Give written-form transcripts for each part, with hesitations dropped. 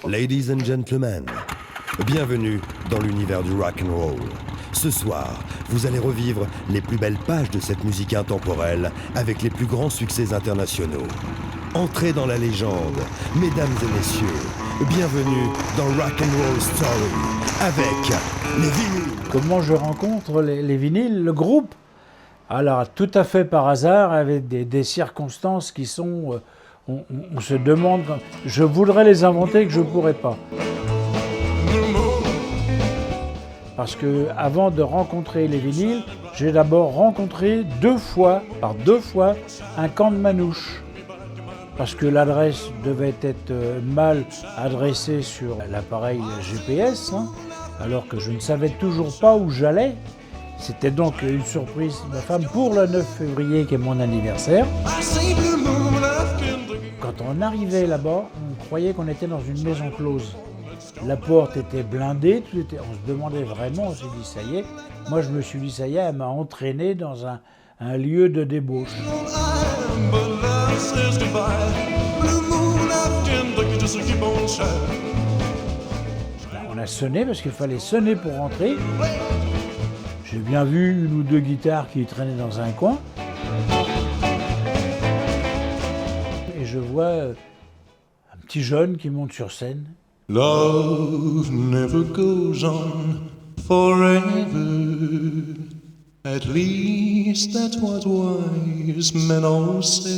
Ladies and gentlemen, bienvenue dans l'univers du rock and roll. Ce soir, vous allez revivre les plus belles pages de cette musique intemporelle avec les plus grands succès internationaux. Entrez dans la légende, mesdames et messieurs, bienvenue dans Rock and Roll Story avec les vinyles. Comment je rencontre les vinyles, le groupe? Alors, tout à fait par hasard, avec des circonstances qui sont... on se demande... Je voudrais les inventer que je ne pourrais pas. Parce que avant de rencontrer les vinyles, j'ai d'abord rencontré deux fois, un camp de manouches. Parce que l'adresse devait être mal adressée sur l'appareil GPS, hein, alors que je ne savais toujours pas où j'allais. C'était donc une surprise de ma femme pour le 9 février, qui est mon anniversaire. Quand on arrivait là-bas, on croyait qu'on était dans une maison close. La porte était blindée, on se demandait vraiment, on s'est dit ça y est. Moi je me suis dit ça y est, elle m'a entraîné dans un lieu de débauche. On a sonné parce qu'il fallait sonner pour rentrer. J'ai bien vu une ou deux guitares qui traînaient dans un coin. Et je vois un petit jeune qui monte sur scène. Love never goes on forever. At least that's what wise men all say.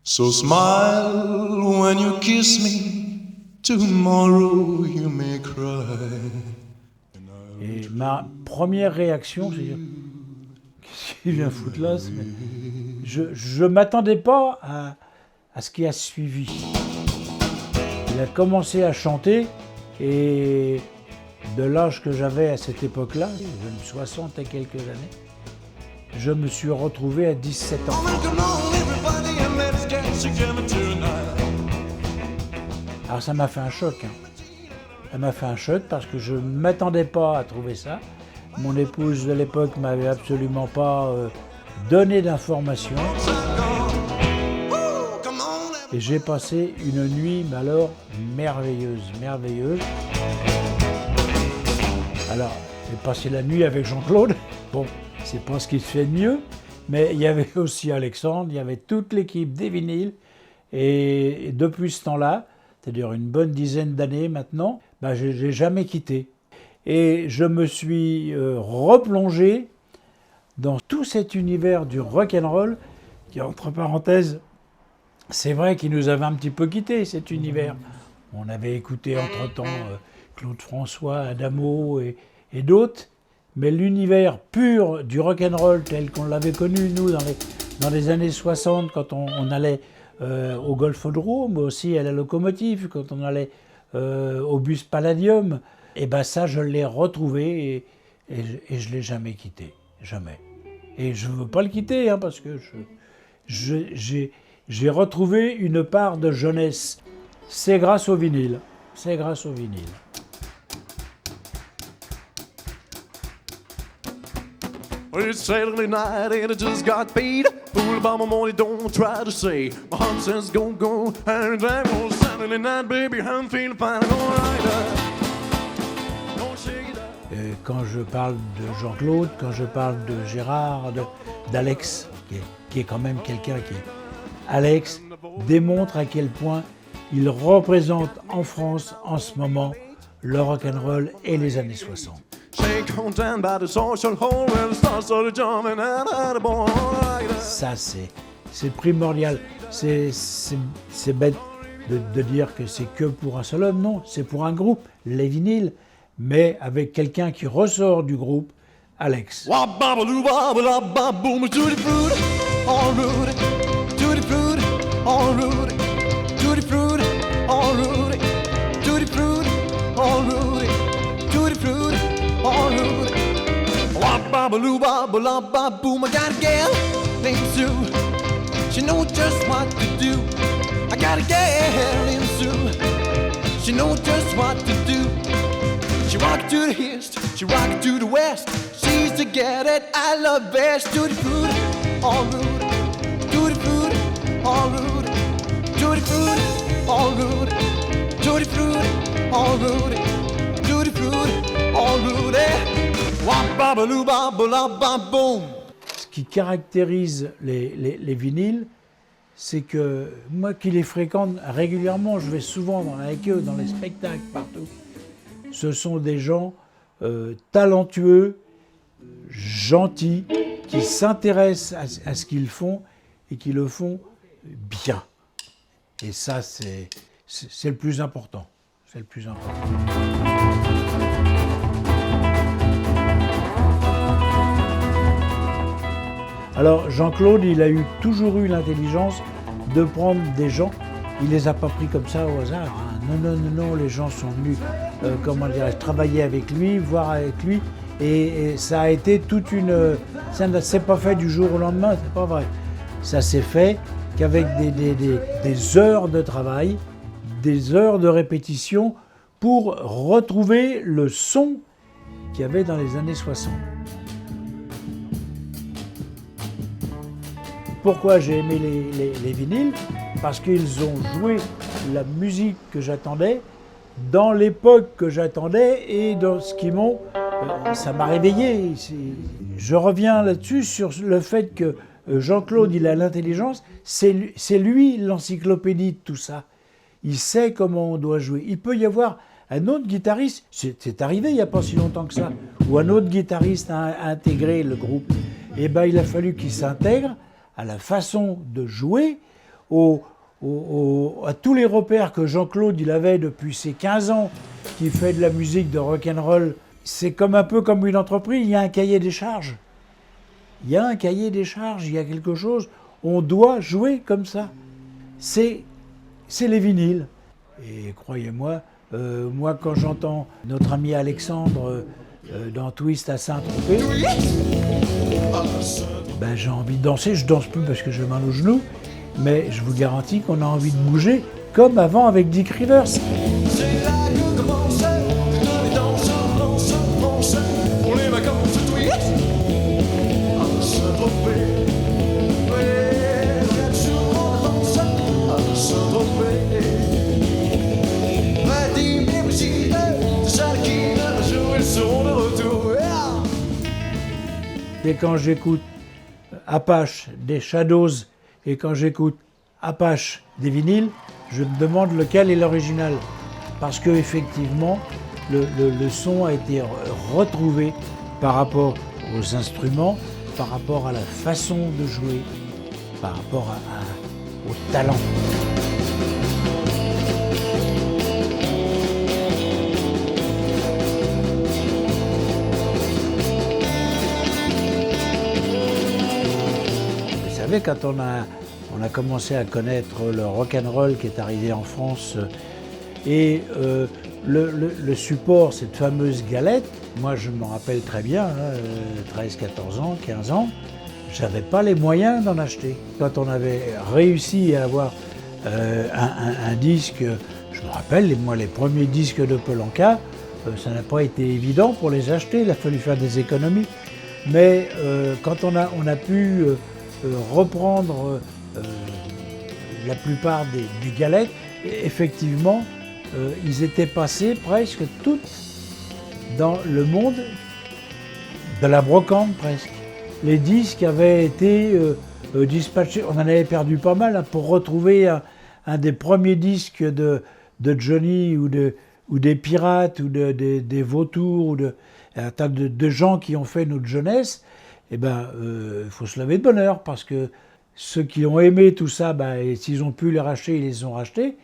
So smile when you kiss me. Tomorrow you may cry. Et ma première réaction, c'est dire, qu'est-ce qu'il vient foutre là? Je ne m'attendais pas à ce qui a suivi. Il a commencé à chanter et de l'âge que j'avais à cette époque-là, 60 et quelques années, je me suis retrouvé à 17 ans. Alors ça m'a fait un choc. Hein. Ça m'a fait un choc parce que je ne m'attendais pas à trouver ça. Mon épouse de l'époque ne m'avait absolument pas donné d'informations. Et j'ai passé une nuit, mais alors, merveilleuse. Alors, j'ai passé la nuit avec Jean-Claude. Bon, c'est pas ce qui se fait de mieux, mais il y avait aussi Alexandre, il y avait toute l'équipe des vinyles. Et depuis ce temps-là, c'est-à-dire une bonne dizaine d'années maintenant, je n'ai jamais quitté. Et je me suis replongé dans tout cet univers du rock'n'roll, qui, entre parenthèses, c'est vrai qu'il nous avait un petit peu quitté, cet univers. On avait écouté entre-temps Claude François, Adamo et d'autres, mais l'univers pur du rock'n'roll tel qu'on l'avait connu, nous, dans les années 60, quand on allait au Golfodrome, mais aussi à la Locomotive, quand on allait au bus Palladium, et ça, je l'ai retrouvé et je ne l'ai jamais quitté, jamais. Et je ne veux pas le quitter, hein, parce que j'ai retrouvé une part de jeunesse. C'est grâce au vinyle. C'est grâce au vinyle. It's Saturday night and I just got paid. Fool about my money, don't try to say. My heart says go, and I'm on Saturday night, baby, I'm feeling fine, alright. Quand je parle de Jean-Claude, quand je parle de Gérard, d'Alex, qui est quand même quelqu'un qui est... Alex démontre à quel point il représente en France, en ce moment, le rock'n'roll et les années 60. Ça, c'est primordial. C'est bête de dire que c'est que pour un seul homme. Non, c'est pour un groupe, les vinyles, mais avec quelqu'un qui ressort du groupe, Alex. I got a gal named Sue. She knows just what to do. I got a gal named Sue. She knows just what to do. She rock to the east, she rock to the west. She's the gal that I love best. Tutti frutti, all rude. Tutti frutti, all rude. Tutti frutti, all rude. Tutti frutti, all rude. Tutti frutti, all rude. Wop babaloo bop boom. Ce qui caractérise les vinyles, c'est que moi qui les fréquente régulièrement, je vais souvent avec eux dans les spectacles, partout. Ce sont des gens talentueux, gentils, qui s'intéressent à ce qu'ils font et qui le font bien. Et ça, c'est le plus important. C'est le plus important. Alors Jean-Claude, il a toujours eu l'intelligence de prendre des gens. Il les a pas pris comme ça au hasard. Hein. Non, les gens sont venus, travailler avec lui, voir avec lui. Et ça a été toute une... Ça ne s'est pas fait du jour au lendemain, c'est pas vrai. Ça s'est fait qu'avec des heures de travail, des heures de répétition pour retrouver le son qu'il y avait dans les années 60. Pourquoi j'ai aimé les vinyles? Parce qu'ils ont joué la musique que j'attendais, dans l'époque que j'attendais et dans ce qui m'ont... ça m'a réveillé. Je reviens là-dessus sur le fait que Jean-Claude, il a l'intelligence, c'est lui l'encyclopédie de tout ça. Il sait comment on doit jouer. Il peut y avoir un autre guitariste, c'est arrivé il n'y a pas si longtemps que ça, où un autre guitariste a intégré le groupe. Et bien il a fallu qu'il s'intègre à la façon de jouer, à tous les repères que Jean-Claude il avait depuis ses 15 ans, qui fait de la musique de rock'n'roll. C'est un peu comme une entreprise, il y a un cahier des charges. Il y a un cahier des charges, il y a quelque chose, on doit jouer comme ça. C'est les vinyles. Et croyez-moi, moi quand j'entends notre ami Alexandre dans Twist à Saint-Tropez, ben, j'ai envie de danser, je danse plus parce que j'ai mal aux genoux, mais je vous garantis qu'on a envie de bouger comme avant avec Dick Rivers. Et quand j'écoute Apache des Shadows et quand j'écoute Apache des vinyles, je me demande lequel est l'original. Parce qu'effectivement, le son a été retrouvé par rapport aux instruments, par rapport à la façon de jouer, par rapport au talent. Vous savez, quand on a commencé à connaître le rock'n'roll qui est arrivé en France et le support, cette fameuse galette, moi je me rappelle très bien, 13, 14 ans, 15 ans, j'avais pas les moyens d'en acheter. Quand on avait réussi à avoir un disque, je me rappelle, les premiers disques de Polanka, ça n'a pas été évident pour les acheter, il a fallu faire des économies. Mais quand on a pu reprendre la plupart des galettes, effectivement, ils étaient passés presque toutes dans le monde de la brocante presque. Les disques avaient été dispatchés, on en avait perdu pas mal pour retrouver un des premiers disques de Johnny ou des Pirates ou des Vautours ou un tas de gens qui ont fait notre jeunesse. Eh ben, faut se lever de bonne heure parce que ceux qui ont aimé tout ça, et s'ils ont pu les racheter, ils les ont rachetés.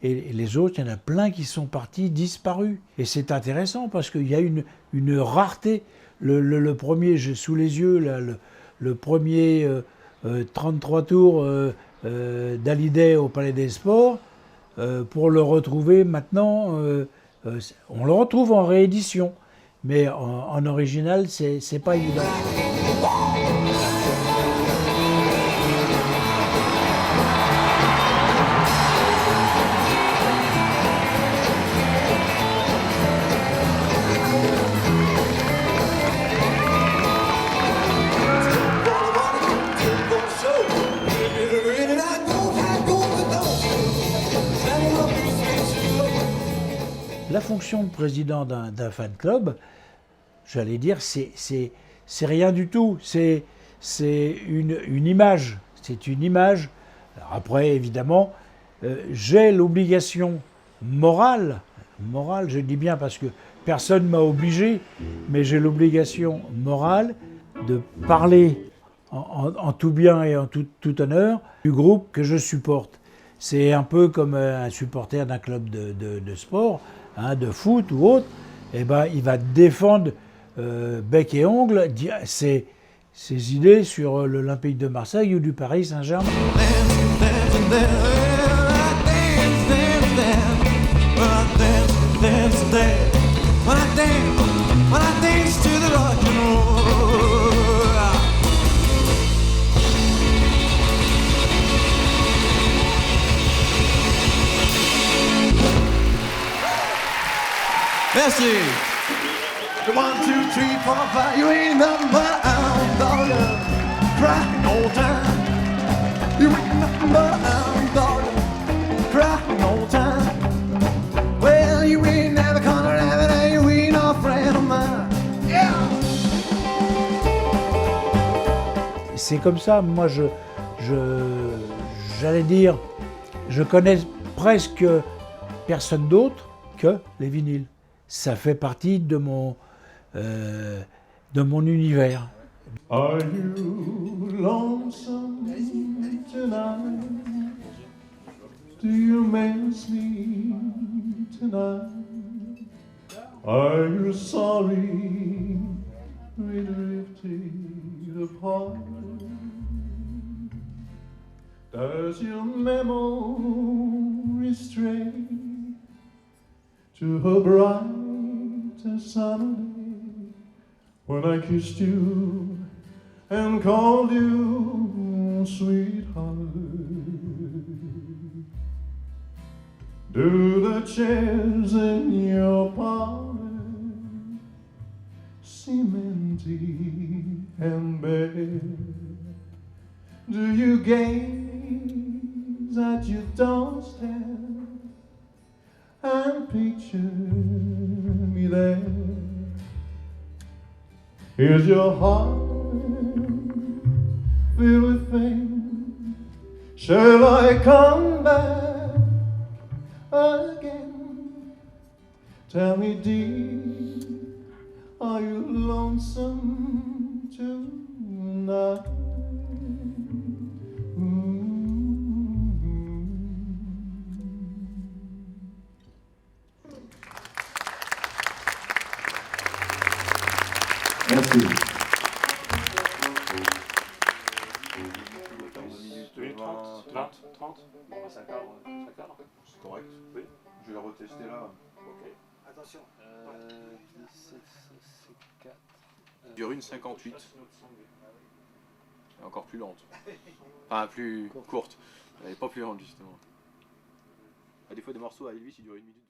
Et les autres, il y en a plein qui sont partis, disparus. Et c'est intéressant parce qu'il y a une rareté. Le premier, j'ai sous les yeux, là, le premier 33 tours d'Hallyday au Palais des Sports, pour le retrouver maintenant, on le retrouve en réédition. Mais en original, c'est pas évident. fonction de président d'un fan club, j'allais dire, c'est rien du tout. C'est une image. C'est une image. Alors après, évidemment, j'ai l'obligation morale, je dis bien parce que personne ne m'a obligé, mais j'ai l'obligation morale de parler en tout bien et en tout honneur du groupe que je supporte. C'est un peu comme un supporter d'un club de sport, hein, de foot ou autre. Eh ben, il va défendre bec et ongle ses idées sur l'Olympique de Marseille ou du Paris Saint-Germain. Merci. 1, 2, 3, 4, 5. You ain't nothing but a hound dog, crying all time. You ain't nothing but a hound dog, crying all time. Well, you ain't never gonna have it, and you ain't no friend of mine. Yeah. C'est comme ça, moi j'allais dire, je connais presque personne d'autre que les vinyles. Ça fait partie de mon univers. Are you lonesome tonight? Do you miss me tonight? Are you sorry we drifted apart? Does your memory stray to a bright summer day when I kissed you and called you sweetheart? Do the chairs in your parlor seem empty and bare? Do you gaze at your doorstep and picture me there? Is your heart filled with pain? Shall I come back again? Tell me, dear, are you lonesome tonight? Merci. 30. Bon, ça cadre. C'est correct. Oui. Je vais la retester là. Ok. Attention. 17, c'est 4. Dure une 58. Et encore plus lente. Enfin, plus courte. Elle n'est pas plus lente, justement. À défaut des morceaux à Elvis, il dure 1 minute.